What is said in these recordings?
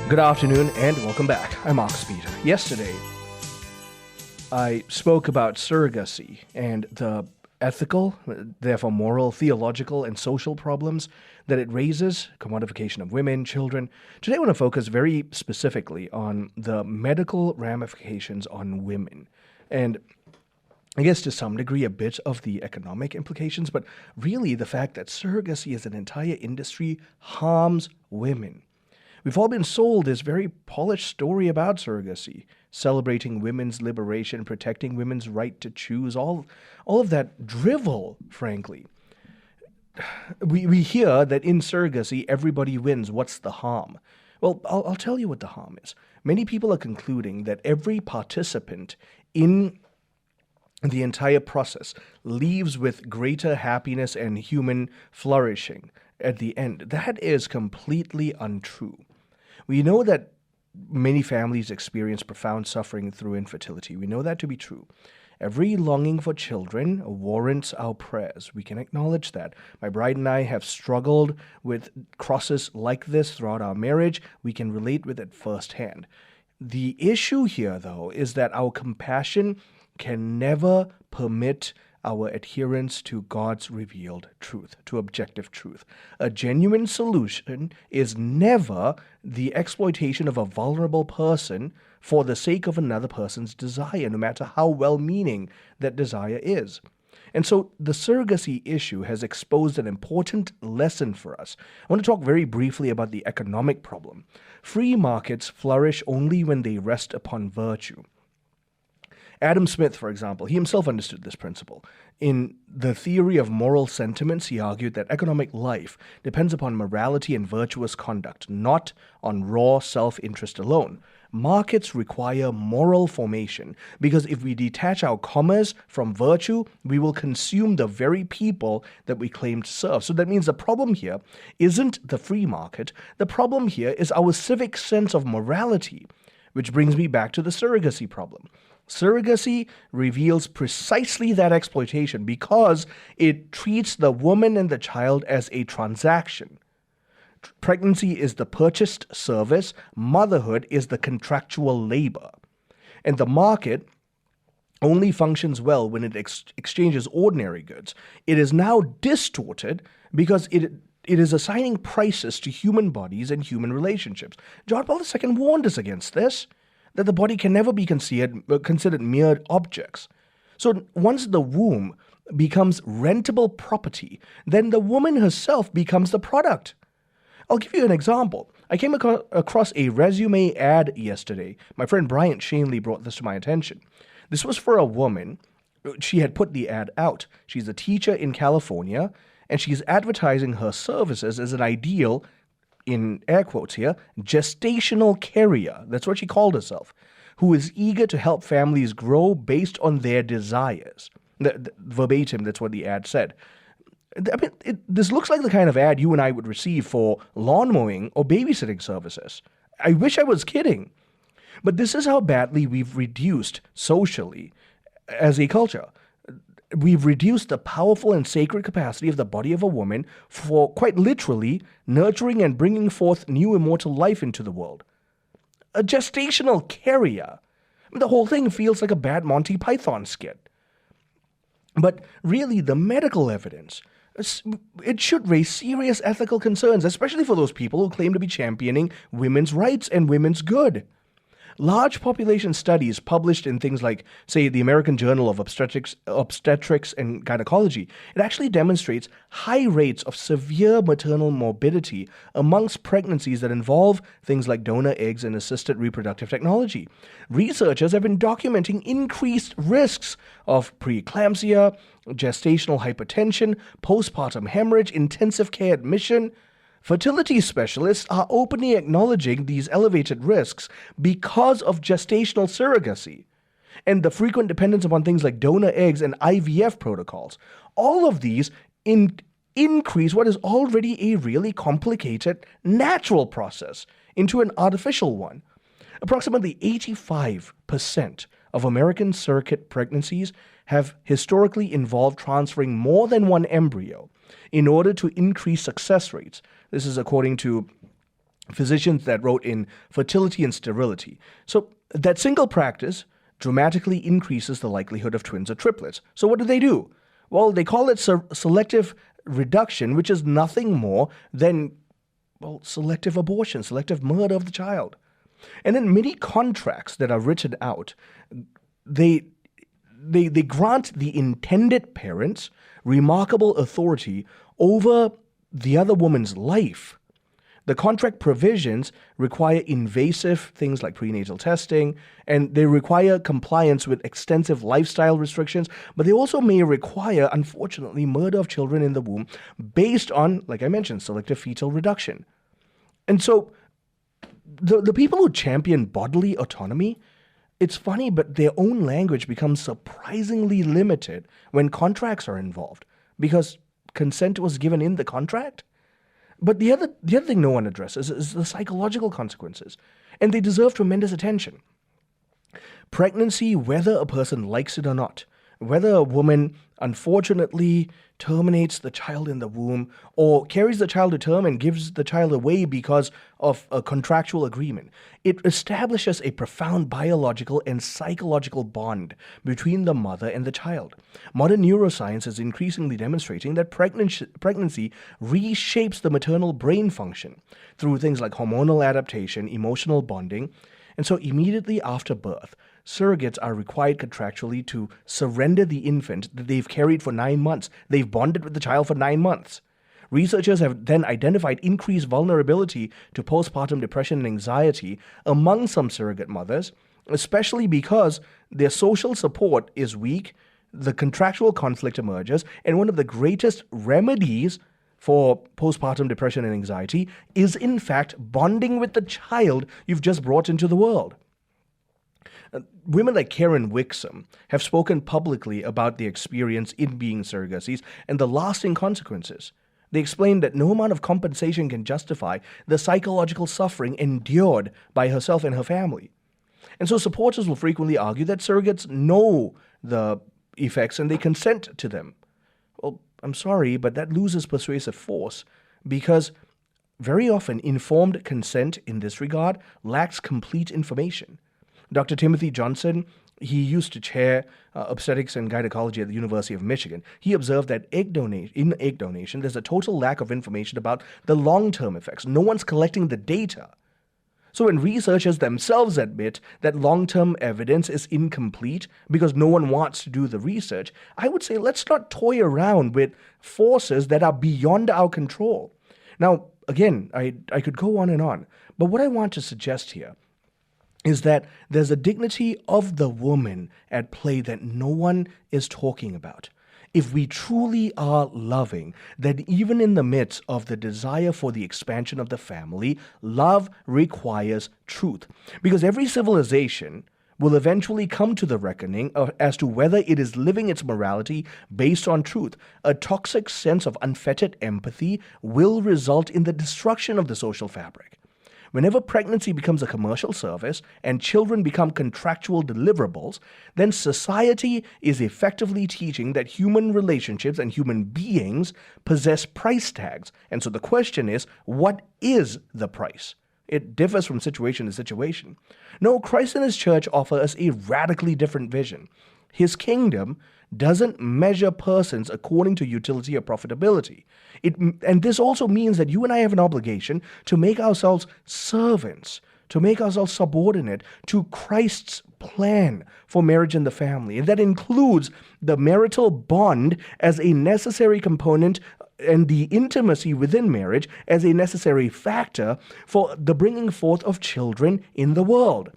Good afternoon and welcome back. I'm Mark Speeder. Yesterday, I spoke about surrogacy and the ethical, therefore moral, theological, and social problems that it raises, commodification of women, children. Today I want to focus very specifically on the medical ramifications on women. And I guess to some degree a bit of the economic implications, but really the fact that surrogacy as an entire industry harms women. We've all been sold this very polished story about surrogacy, celebrating women's liberation, protecting women's right to choose, all of that drivel, frankly. We hear that in surrogacy, everybody wins. What's the harm? Well, I'll tell you what the harm is. Many people are concluding that every participant in the entire process leaves with greater happiness and human flourishing at the end. That is completely untrue. We know that many families experience profound suffering through infertility. We know that to be true. Every longing for children warrants our prayers. We can acknowledge that. My bride and I have struggled with crosses like this throughout our marriage. We can relate with it firsthand. The issue here, though, is that our compassion can never permit our adherence to God's revealed truth, to objective truth. A genuine solution is never the exploitation of a vulnerable person for the sake of another person's desire, no matter how well-meaning that desire is. And so the surrogacy issue has exposed an important lesson for us. I want to talk very briefly about the economic problem. Free markets flourish only when they rest upon virtue. Adam Smith, for example, he himself understood this principle. In The Theory of Moral Sentiments, he argued that economic life depends upon morality and virtuous conduct, not on raw self-interest alone. Markets require moral formation because if we detach our commerce from virtue, we will consume the very people that we claim to serve. So that means the problem here isn't the free market. The problem here is our civic sense of morality, which brings me back to the surrogacy problem. Surrogacy reveals precisely that exploitation because it treats the woman and the child as a transaction. Pregnancy is the purchased service, motherhood is the contractual labor. And the market only functions well when it exchanges ordinary goods. It is now distorted because it is assigning prices to human bodies and human relationships. John Paul II warned us against this, that the body can never be considered mere objects. So once the womb becomes rentable property, then the woman herself becomes the product. I'll give you an example. I came across a resume ad yesterday. My friend Bryant Shanley brought this to my attention. This was for a woman. She had put the ad out. She's a teacher in California, and she's advertising her services as an ideal, in air quotes here, gestational carrier, that's what she called herself, who is eager to help families grow based on their desires. Verbatim, that's what the ad said. I mean, this looks like the kind of ad you and I would receive for lawn mowing or babysitting services. I wish I was kidding. But this is how badly we've reduced socially as a culture. We've reduced the powerful and sacred capacity of the body of a woman for, quite literally, nurturing and bringing forth new immortal life into the world. A gestational carrier. I mean, the whole thing feels like a bad Monty Python skit. But really, the medical evidence, it should raise serious ethical concerns, especially for those people who claim to be championing women's rights and women's good. Large population studies published in things like, say, the American Journal of Obstetrics and Gynecology, it actually demonstrates high rates of severe maternal morbidity amongst pregnancies that involve things like donor eggs and assisted reproductive technology. Researchers have been documenting increased risks of preeclampsia, gestational hypertension, postpartum hemorrhage, intensive care admission. Fertility specialists are openly acknowledging these elevated risks because of gestational surrogacy and the frequent dependence upon things like donor eggs and IVF protocols. All of these increase what is already a really complicated natural process into an artificial one. Approximately 85% of American surrogate pregnancies have historically involved transferring more than one embryo in order to increase success rates. This is according to physicians that wrote in Fertility and Sterility. So that single practice dramatically increases the likelihood of twins or triplets. So what do? Well, they call it selective reduction, which is nothing more than, well, selective abortion, selective murder of the child. And in many contracts that are written out, they grant the intended parents remarkable authority over the other woman's life. The contract provisions require invasive things like prenatal testing, and they require compliance with extensive lifestyle restrictions, but they also may require, unfortunately, murder of children in the womb based on, like I mentioned, selective fetal reduction. And so the people who champion bodily autonomy, it's funny, but their own language becomes surprisingly limited when contracts are involved because consent was given in the contract. But the other thing no one addresses is the psychological consequences, and they deserve tremendous attention. Pregnancy, whether a person likes it or not, whether a woman unfortunately terminates the child in the womb or carries the child to term and gives the child away because of a contractual agreement, it establishes a profound biological and psychological bond between the mother and the child. Modern neuroscience is increasingly demonstrating that pregnancy reshapes the maternal brain function through things like hormonal adaptation, emotional bonding, and so immediately after birth, surrogates are required contractually to surrender the infant that they've carried for 9 months. They've bonded with the child for 9 months. Researchers have then identified increased vulnerability to postpartum depression and anxiety among some surrogate mothers, especially because their social support is weak, the contractual conflict emerges, and one of the greatest remedies for postpartum depression and anxiety is, in fact, bonding with the child you've just brought into the world. Women like Karen Wixom have spoken publicly about their experience in being surrogacies and the lasting consequences. They explained that no amount of compensation can justify the psychological suffering endured by herself and her family. And so supporters will frequently argue that surrogates know the effects and they consent to them. Well, I'm sorry, but that loses persuasive force because very often informed consent in this regard lacks complete information. Dr. Timothy Johnson, he used to chair obstetrics and gynecology at the University of Michigan. He observed that in egg donation, there's a total lack of information about the long-term effects. No one's collecting the data. So when researchers themselves admit that long-term evidence is incomplete because no one wants to do the research, I would say let's not toy around with forces that are beyond our control. Now, again, I could go on, but what I want to suggest here is that there's a dignity of the woman at play that no one is talking about. If we truly are loving, then even in the midst of the desire for the expansion of the family, love requires truth. Because every civilization will eventually come to the reckoning as to whether it is living its morality based on truth. A toxic sense of unfettered empathy will result in the destruction of the social fabric. Whenever pregnancy becomes a commercial service and children become contractual deliverables, then society is effectively teaching that human relationships and human beings possess price tags. And so the question is, what is the price? It differs from situation to situation. No, Christ and his church offer us a radically different vision. His kingdom doesn't measure persons according to utility or profitability. And this also means that you and I have an obligation to make ourselves servants, to make ourselves subordinate to Christ's plan for marriage and the family. And that includes the marital bond as a necessary component and the intimacy within marriage as a necessary factor for the bringing forth of children in the world.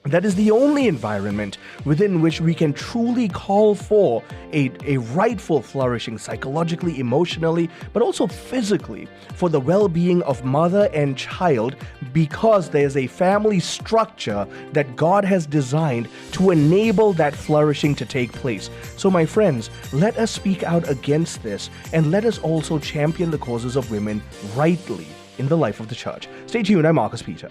That is the only environment within which we can truly call for a rightful flourishing psychologically, emotionally, but also physically for the well-being of mother and child, because there's a family structure that God has designed to enable that flourishing to take place. So my friends, let us speak out against this, and let us also champion the causes of women rightly in the life of the church. Stay tuned, I'm Marcus Peter.